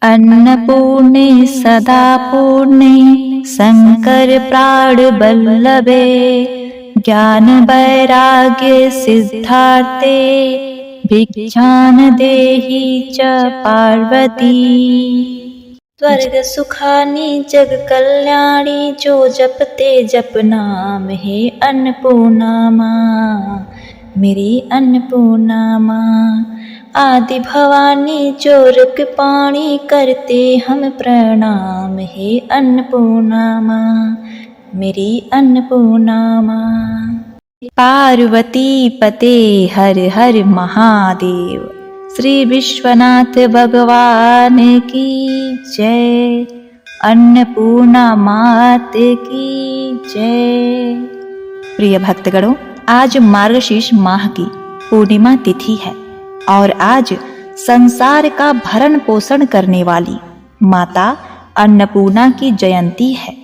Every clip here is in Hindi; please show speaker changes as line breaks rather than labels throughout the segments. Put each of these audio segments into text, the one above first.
अन्नपूर्णे सदा पूर्णे शंकर प्राण बल्लभे ज्ञान वैराग्य सिद्धार्थे भिक्षान देहि च पार्वती। स्वर्ग सुखानी जग कल्याणी जो जपते जप नाम हे अन्नपूर्णा माँ, मेरी अन्नपूर्णा माँ। आदि भवानी जो कृपाणी करते हम प्रणाम हे अन्नपूर्णा माँ, मेरी अन्नपूर्णा माँ। पार्वती पते हर हर महादेव। श्री विश्वनाथ भगवान की जय। अन्नपूर्णा मात की जय। प्रिय भक्तगणों, आज मार्गशीर्ष माह की पूर्णिमा तिथि है और आज संसार का भरण पोषण करने वाली माता अन्नपूर्णा की जयंती है।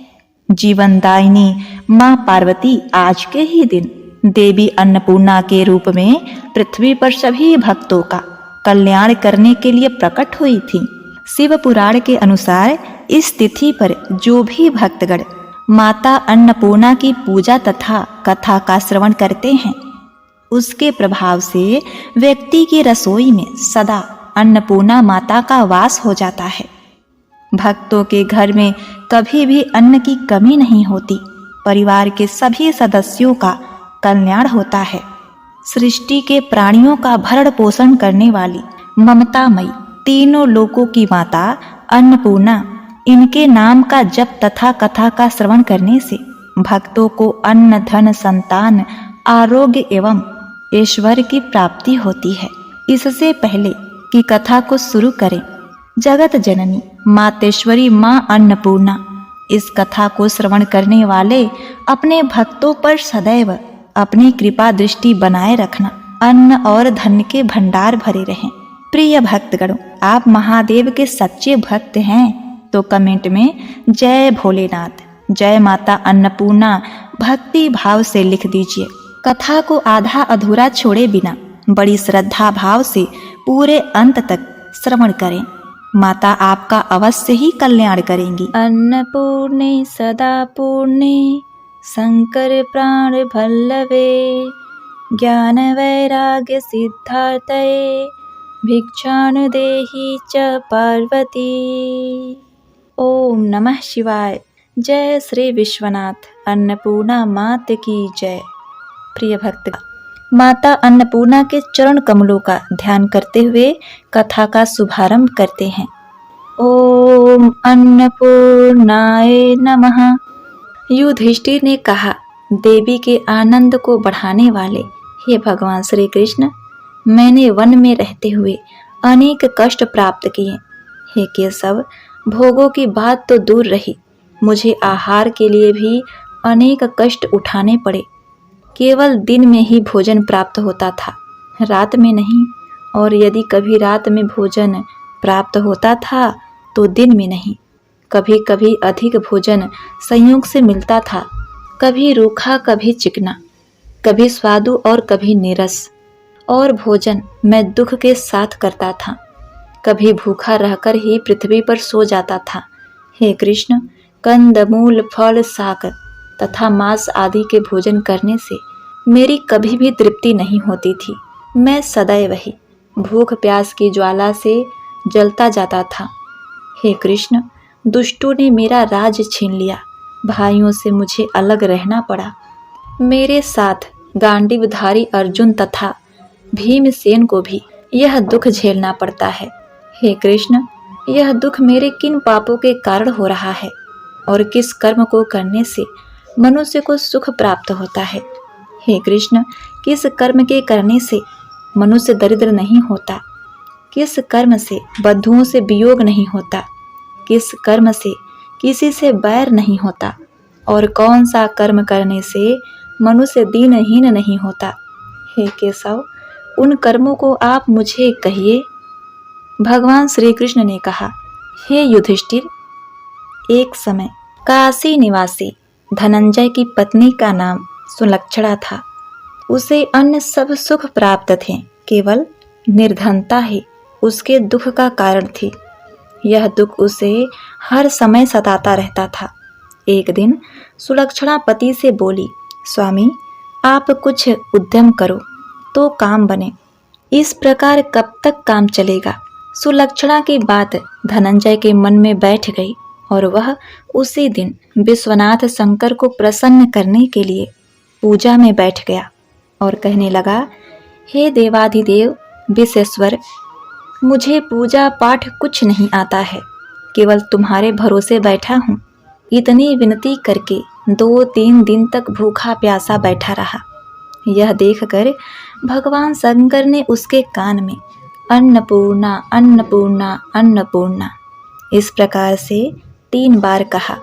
जीवनदायिनी माँ पार्वती आज के ही दिन देवी अन्नपूर्णा के रूप में पृथ्वी पर सभी भक्तों का कल्याण करने के लिए प्रकट हुई थी। शिव पुराण के अनुसार इस तिथि पर जो भी भक्तगण माता अन्नपूर्णा की पूजा तथा कथा का श्रवण करते हैं, उसके प्रभाव से व्यक्ति की रसोई में सदा अन्नपूर्णा माता का वास हो जाता है। भक्तों के घर में कभी भी अन्न की कमी नहीं होती। परिवार के सभी सदस्यों का कल्याण होता है। सृष्टि के प्राणियों का भरण पोषण करने वाली ममतामयी तीनों लोकों की माता अन्नपूर्णा, इनके नाम का जप तथा कथा का श्रवण करने से भक्तों को अन्न धन संतान आरोग्य एवं ऐश्वर्य की प्राप्ति होती है। इससे पहले कि कथा को शुरू करें, जगत जननी मातेश्वरी माँ अन्नपूर्णा, इस कथा को श्रवण करने वाले अपने भक्तों पर सदैव अपनी कृपा दृष्टि बनाए रखना। अन्न और धन के भंडार भरे रहें। प्रिय भक्तगणों, आप महादेव के सच्चे भक्त हैं तो कमेंट में जय भोलेनाथ, जय माता अन्नपूर्णा भक्ति भाव से लिख दीजिए। कथा को आधा अधूरा छोड़े बिना बड़ी श्रद्धा भाव से पूरे अंत तक श्रवण करें। माता आपका अवश्य ही कल्याण करेंगी। अन्नपूर्णे सदा पूर्णे शंकर प्राण बल्लभे ज्ञान वैराग्य सिद्धार्थे भिक्षान देहि च पार्वती। ओम नमः शिवाय। जय श्री विश्वनाथ अन्नपूर्णा मात की जय। प्रिय भक्त, माता अन्नपूर्णा के चरण कमलों का ध्यान करते हुए कथा का शुभारंभ करते हैं। ओम अन्नपूर्णाय नमः। युधिष्ठिर ने कहा, देवी के आनंद को बढ़ाने वाले हे भगवान श्री कृष्ण, मैंने वन में रहते हुए अनेक कष्ट प्राप्त किए। हे केशव, भोगों की बात तो दूर रही, मुझे आहार के लिए भी अनेक कष्ट उठाने पड़े। केवल दिन में ही भोजन प्राप्त होता था, रात में नहीं, और यदि कभी रात में भोजन प्राप्त होता था तो दिन में नहीं। कभी कभी अधिक भोजन संयोग से मिलता था, कभी रूखा कभी चिकना, कभी स्वादु और कभी नीरस। और भोजन मैं दुख के साथ करता था, कभी भूखा रहकर ही पृथ्वी पर सो जाता था। हे कृष्ण, कंदमूल फल शाक तथा मांस आदि के भोजन करने से मेरी कभी भी तृप्ति नहीं होती थी। मैं सदैव ही भूख प्यास की ज्वाला से जलता जाता था। हे कृष्ण, दुष्टों ने मेरा राज छीन लिया, भाइयों से मुझे अलग रहना पड़ा। मेरे साथ गांडीवधारी अर्जुन तथा भीमसेन को भी यह दुख झेलना पड़ता है। हे कृष्ण, यह दुख मेरे किन पापों के कारण हो रहा है और किस कर्म को करने से मनुष्य को सुख प्राप्त होता है। हे कृष्ण, किस कर्म के करने से मनुष्य दरिद्र नहीं होता, किस कर्म से बंधुओं से वियोग नहीं होता, किस कर्म से किसी से बैर नहीं होता, और कौन सा कर्म करने से मनुष्य दीनहीन नहीं होता। हे केशव, उन कर्मों को आप मुझे कहिए। भगवान श्री कृष्ण ने कहा, हे युधिष्ठिर, एक समय काशी निवासी धनंजय की पत्नी का नाम सुलक्षणा था। उसे अन्य सब सुख प्राप्त थे, केवल निर्धनता ही उसके दुख का कारण थी। यह दुख उसे हर समय सताता रहता था। एक दिन सुलक्षणा पति से बोली, स्वामी आप कुछ उद्यम करो तो काम बने, इस प्रकार कब तक काम चलेगा। सुलक्षणा की बात धनंजय के मन में बैठ गई और वह उसी दिन विश्वनाथ शंकर को प्रसन्न करने के लिए पूजा में बैठ गया और कहने लगा, हे देवाधिदेव विश्वेश्वर, मुझे पूजा पाठ कुछ नहीं आता है, केवल तुम्हारे भरोसे बैठा हूँ। इतनी विनती करके 2-3 दिन तक भूखा प्यासा बैठा रहा। यह देखकर भगवान शंकर ने उसके कान में अन्नपूर्णा अन्नपूर्णा अन्नपूर्णा इस प्रकार से 3 बार कहा।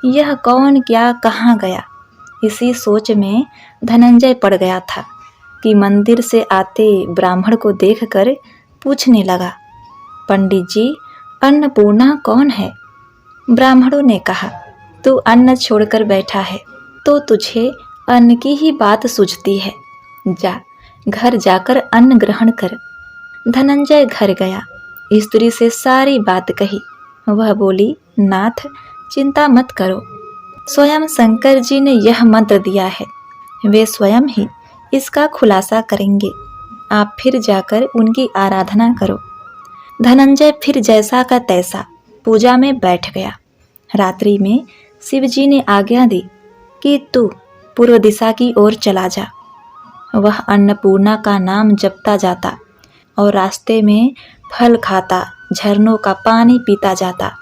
यह कौन क्या कहाँ गया, इसी सोच में धनंजय पड़ गया था कि मंदिर से आते ब्राह्मण को देखकर पूछने लगा, पंडित जी अन्नपूर्णा कौन है। ब्राह्मणों ने कहा, तू अन्न छोड़कर बैठा है तो तुझे अन्न की ही बात सूझती है, जा घर जाकर अन्न ग्रहण कर। धनंजय घर गया, स्त्री से सारी बात कही। वह बोली, नाथ चिंता मत करो, स्वयं शंकर जी ने यह मंत्र दिया है, वे स्वयं ही इसका खुलासा करेंगे, आप फिर जाकर उनकी आराधना करो। धनंजय फिर जैसा का तैसा पूजा में बैठ गया। रात्रि में शिवजी ने आज्ञा दी कि तू पूर्व दिशा की ओर चला जा। वह अन्नपूर्णा का नाम जपता जाता और रास्ते में फल खाता, झरनों का पानी पीता जाता।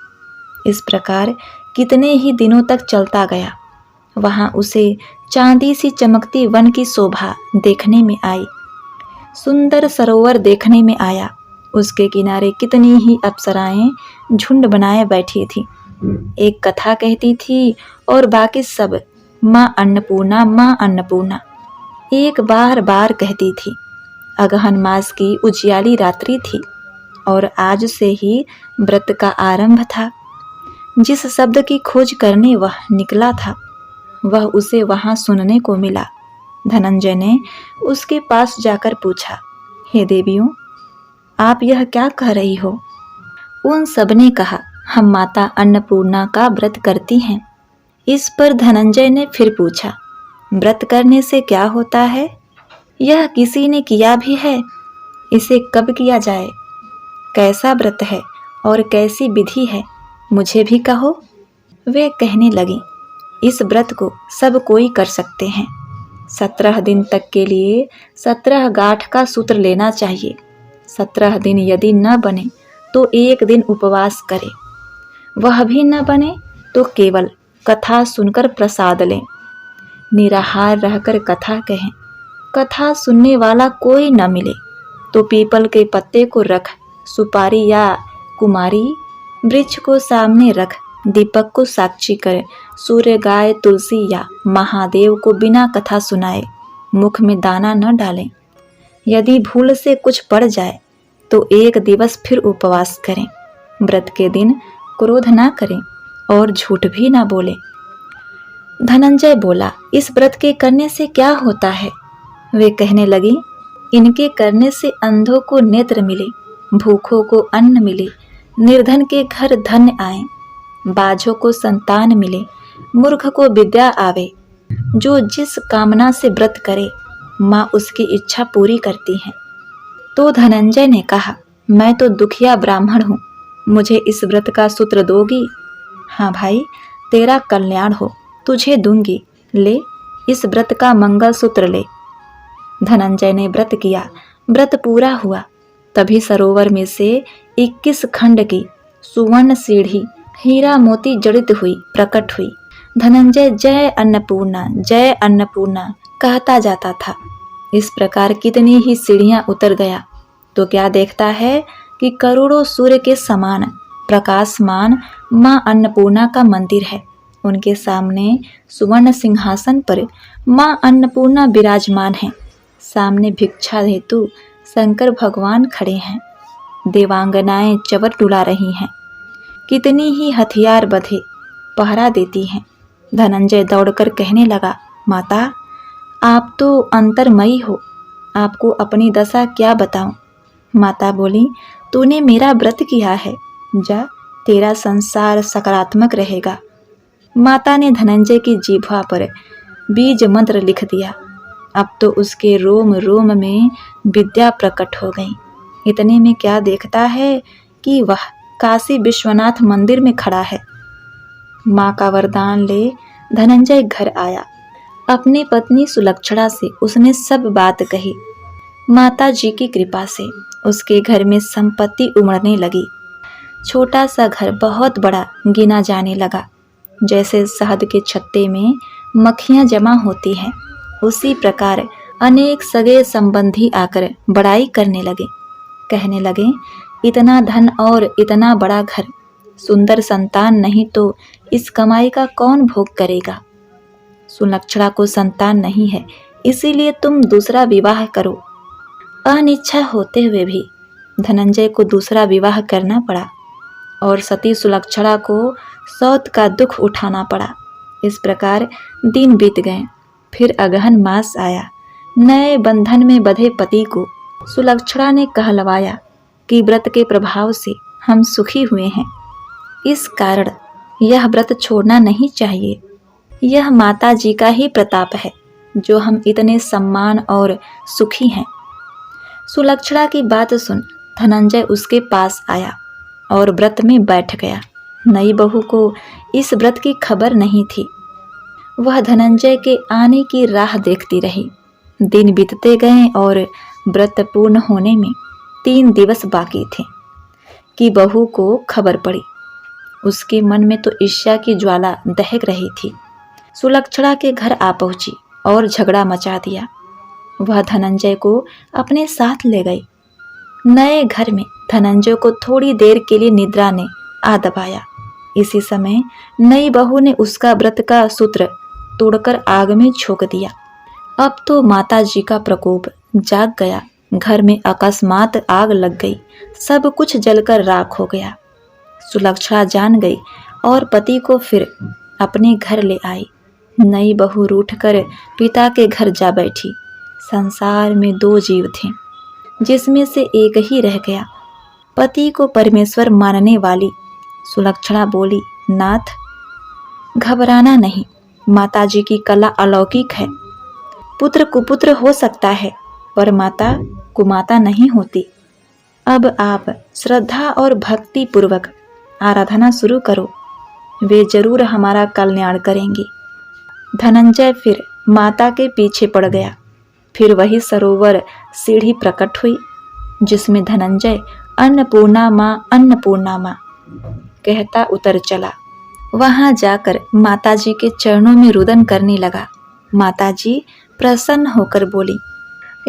इस प्रकार कितने ही दिनों तक चलता गया। वहाँ उसे चांदी सी चमकती वन की शोभा देखने में आई, सुंदर सरोवर देखने में आया। उसके किनारे कितनी ही अप्सराएं झुंड बनाए बैठी थी, एक कथा कहती थी और बाकी सब माँ अन्नपूर्णा माँ अन्नपूर्णा एक बार बार कहती थी। अगहन मास की उजियाली रात्रि थी और आज से ही व्रत का आरंभ था। जिस शब्द की खोज करने वह निकला था वह उसे वहां सुनने को मिला। धनंजय ने उसके पास जाकर पूछा, हे देवियों, आप यह क्या कह रही हो। उन सब ने कहा, हम माता अन्नपूर्णा का व्रत करती हैं। इस पर धनंजय ने फिर पूछा, व्रत करने से क्या होता है, यह किसी ने किया भी है, इसे कब किया जाए, कैसा व्रत है और कैसी विधि है, मुझे भी कहो। वे कहने लगी, इस व्रत को सब कोई कर सकते हैं। 17 दिन तक के लिए 17 गांठ का सूत्र लेना चाहिए। 17 दिन यदि न बने तो 1 दिन उपवास करे, वह भी न बने तो केवल कथा सुनकर प्रसाद लें। निराहार रहकर कथा कहें। कथा सुनने वाला कोई न मिले तो पीपल के पत्ते को रख, सुपारी या कुमारी वृक्ष को सामने रख, दीपक को साक्षी करे, सूर्य गाय तुलसी या महादेव को बिना कथा सुनाए मुख में दाना न डालें। यदि भूल से कुछ पड़ जाए तो 1 दिवस फिर उपवास करें। व्रत के दिन क्रोध ना करें और झूठ भी ना बोलें। धनंजय बोला, इस व्रत के करने से क्या होता है। वे कहने लगी, इनके करने से अंधों को नेत्र मिले, भूखों को अन्न मिले, निर्धन के घर धन आए, बाझों को संतान मिले, मूर्ख को विद्या आवे। जो जिस कामना से व्रत करे माँ उसकी इच्छा पूरी करती है। तो धनंजय ने कहा, मैं तो दुखिया ब्राह्मण हूँ, मुझे इस व्रत का सूत्र दोगी। हाँ भाई, तेरा कल्याण हो, तुझे दूंगी, ले इस व्रत का मंगल सूत्र ले। धनंजय ने व्रत किया, व्रत पूरा हुआ। तभी सरोवर में से 21 खंड की सुवर्ण सीढ़ी हीरा मोती जड़ित हुई प्रकट हुई। धनंजय जय अन्नपूर्णा कहता जाता था। इस प्रकार कितनी ही सीढ़ियां उतर गया तो क्या देखता है कि करोड़ों सूर्य के समान प्रकाशमान माँ अन्नपूर्णा का मंदिर है। उनके सामने सुवर्ण सिंहासन पर माँ अन्नपूर्णा विराजमान है। सामने भिक्षा हेतु शंकर भगवान खड़े हैं। देवांगनाएं चवर डुला रही हैं। कितनी ही हथियार बंधे पहरा देती हैं। धनंजय दौड़कर कहने लगा, माता आप तो अंतर्मयी हो, आपको अपनी दशा क्या बताऊं। माता बोली, तूने मेरा व्रत किया है, जा, तेरा संसार सकारात्मक रहेगा। माता ने धनंजय की जीभा पर बीज मंत्र लिख दिया। अब तो उसके रोम रोम में विद्या प्रकट हो गई। इतने में क्या देखता है कि वह काशी विश्वनाथ मंदिर में खड़ा है। माँ का वरदान ले धनंजय घर आया। अपनी पत्नी सुलक्षणा से उसने सब बात कही। माता जी की कृपा से उसके घर में संपत्ति उमड़ने लगी। छोटा सा घर बहुत बड़ा गिना जाने लगा। जैसे शहद के छत्ते में मक्खियाँ जमा होती हैं, उसी प्रकार अनेक सगे संबंधी आकर बड़ाई करने लगे। कहने लगे, इतना धन और इतना बड़ा घर, सुंदर संतान नहीं तो इस कमाई का कौन भोग करेगा। सुलक्षणा को संतान नहीं है, इसीलिए तुम दूसरा विवाह करो। अनिच्छा होते हुए भी धनंजय को दूसरा विवाह करना पड़ा और सती सुलक्षणा को सौत का दुख उठाना पड़ा। इस प्रकार दिन बीत गए। फिर अगहन मास आया। नए बंधन में बंधे पति को सुलक्षणा ने कहलवाया कि व्रत के प्रभाव से हम सुखी हुए हैं, इस कारण यह व्रत छोड़ना नहीं चाहिए। यह माता जी का ही प्रताप है जो हम इतने सम्मान और सुखी हैं। सुलक्षणा की बात सुन धनंजय उसके पास आया और व्रत में बैठ गया। नई बहू को इस व्रत की खबर नहीं थी। वह धनंजय के आने की राह देखती रही। दिन बीतते गए और व्रत पूर्ण होने में 3 दिवस बाकी थे कि बहू को खबर पड़ी। उसके मन में तो ईर्ष्या की ज्वाला दहक रही थी। सुलक्षणा के घर आ पहुंची और झगड़ा मचा दिया। वह धनंजय को अपने साथ ले गई। नए घर में धनंजय को थोड़ी देर के लिए निद्रा ने आ दबाया। इसी समय नई बहू ने उसका व्रत का सूत्र तोड़कर आग में झोंक दिया। अब तो माता जी का प्रकोप जाग गया। घर में अकस्मात आग लग गई। सब कुछ जलकर राख हो गया। सुलक्षणा जान गई और पति को फिर अपने घर ले आई। नई बहू रूठकर पिता के घर जा बैठी। संसार में 2 जीव थे, जिसमें से एक ही रह गया। पति को परमेश्वर मानने वाली सुलक्षणा बोली, नाथ, घबराना नहीं, माताजी की कला अलौकिक है। पुत्र कुपुत्र हो सकता है, पर माता कुमाता नहीं होती। अब आप श्रद्धा और भक्ति पूर्वक आराधना शुरू करो, वे जरूर हमारा कल्याण करेंगे। धनंजय फिर माता के पीछे पड़ गया। फिर वही सरोवर सीढ़ी प्रकट हुई, जिसमें धनंजय अन्नपूर्णा माँ कहता उतर चला। वहां जाकर माताजी के चरणों में रुदन करने लगा। माताजी प्रसन्न होकर बोली,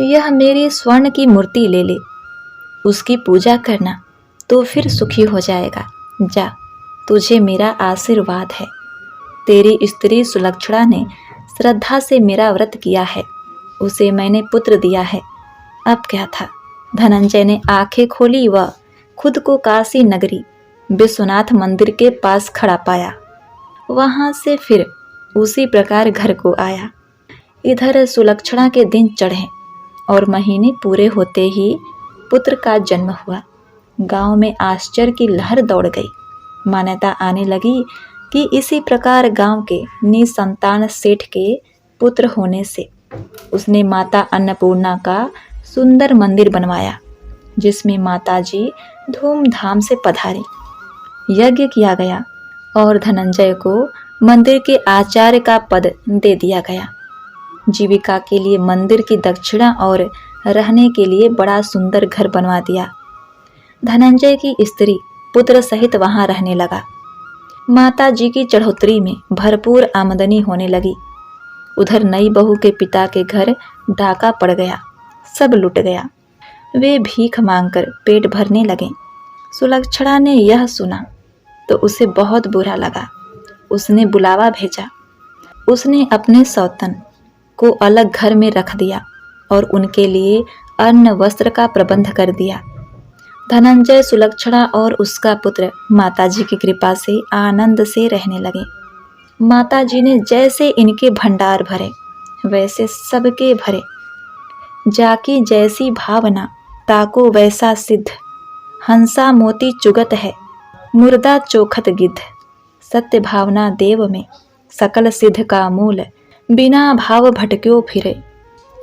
यह मेरी स्वर्ण की मूर्ति ले ले, उसकी पूजा करना तो फिर सुखी हो जाएगा। जा, तुझे मेरा आशीर्वाद है। तेरी स्त्री सुलक्षणा ने श्रद्धा से मेरा व्रत किया है, उसे मैंने पुत्र दिया है। अब क्या था। धनंजय ने आंखें खोली व खुद को काशी नगरी विश्वनाथ मंदिर के पास खड़ा पाया। वहां से फिर उसी प्रकार घर को आया। इधर सुलक्षणा के दिन चढ़े और महीने पूरे होते ही पुत्र का जन्म हुआ। गांव में आश्चर्य की लहर दौड़ गई। मान्यता आने लगी कि इसी प्रकार गांव के निसंतान सेठ के पुत्र होने से उसने माता अन्नपूर्णा का सुंदर मंदिर बनवाया, जिसमें माताजी धूमधाम से पधारी। यज्ञ किया गया और धनंजय को मंदिर के आचार्य का पद दे दिया गया। जीविका के लिए मंदिर की दक्षिणा और रहने के लिए बड़ा सुंदर घर बनवा दिया। धनंजय की स्त्री पुत्र सहित वहां रहने लगा। माता जी की चढ़ोतरी में भरपूर आमदनी होने लगी। उधर नई बहू के पिता के घर डाका पड़ गया, सब लुट गया। वे भीख मांगकर पेट भरने लगे। सुलक्षणा ने यह सुना तो उसे बहुत बुरा लगा। उसने बुलावा भेजा। उसने अपने सौतन को अलग घर में रख दिया और उनके लिए अन्न वस्त्र का प्रबंध कर दिया। धनंजय, सुलक्षणा और उसका पुत्र माताजी की कृपा से आनंद से रहने लगे। माताजी ने जैसे इनके भंडार भरे वैसे सबके भरे। जाकी जैसी भावना ताको वैसा सिद्ध, हंसा मोती चुगत है, मुर्दा चोखत गिद्ध, सत्य भावना देव में, सकल सिद्ध का मूल, बिना भाव भटक्यो फिरे,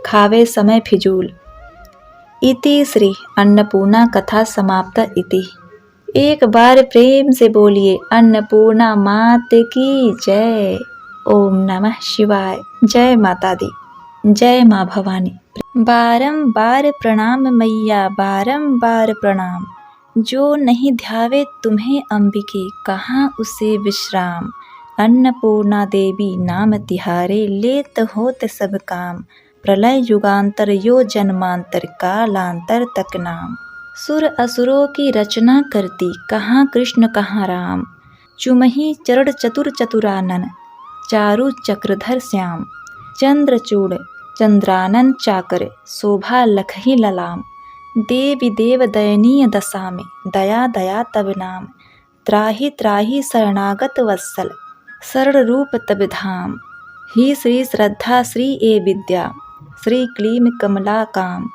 खावे समय फिजूल। इति श्री अन्नपूर्णा कथा समाप्त इति। एक बार प्रेम से बोलिए अन्नपूर्णा मात की जय। ओम नमः शिवाय। जय माता दी, जय माँ भवानी। बारंबार प्रणाम मैया, बारंबार प्रणाम। जो नहीं ध्यावे तुम्हें अंबिके, कहाँ उसे विश्राम। अन्नपूर्णा देवी नाम तिहारे, लेत होत सब काम। प्रलय युगांतर यो जन्मांतर, कालांतर तक नाम। सुर असुरों की रचना करती, कहाँ कृष्ण कहाँ राम। चुमही चरण चतुर चतुरानन, चारु चक्रधर श्याम। चंद्रचूड़ चंद्रानन चाकर, शोभा लखही ललाम। देवी देव दयनीय दशा में, दया दया तब नाम। त्राहि त्राहि शरणागत वत्सल, शरण रूप तब धाम। ही श्री श्रद्धा श्री ए विद्या, श्री क्लीम कमला काम।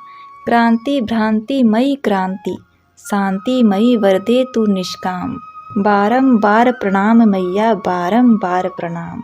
क्रांति भ्रांति मई क्रांति, शांति मई वरदे तू निष्काम। बारंबार प्रणाम मैया, बारंबार प्रणाम।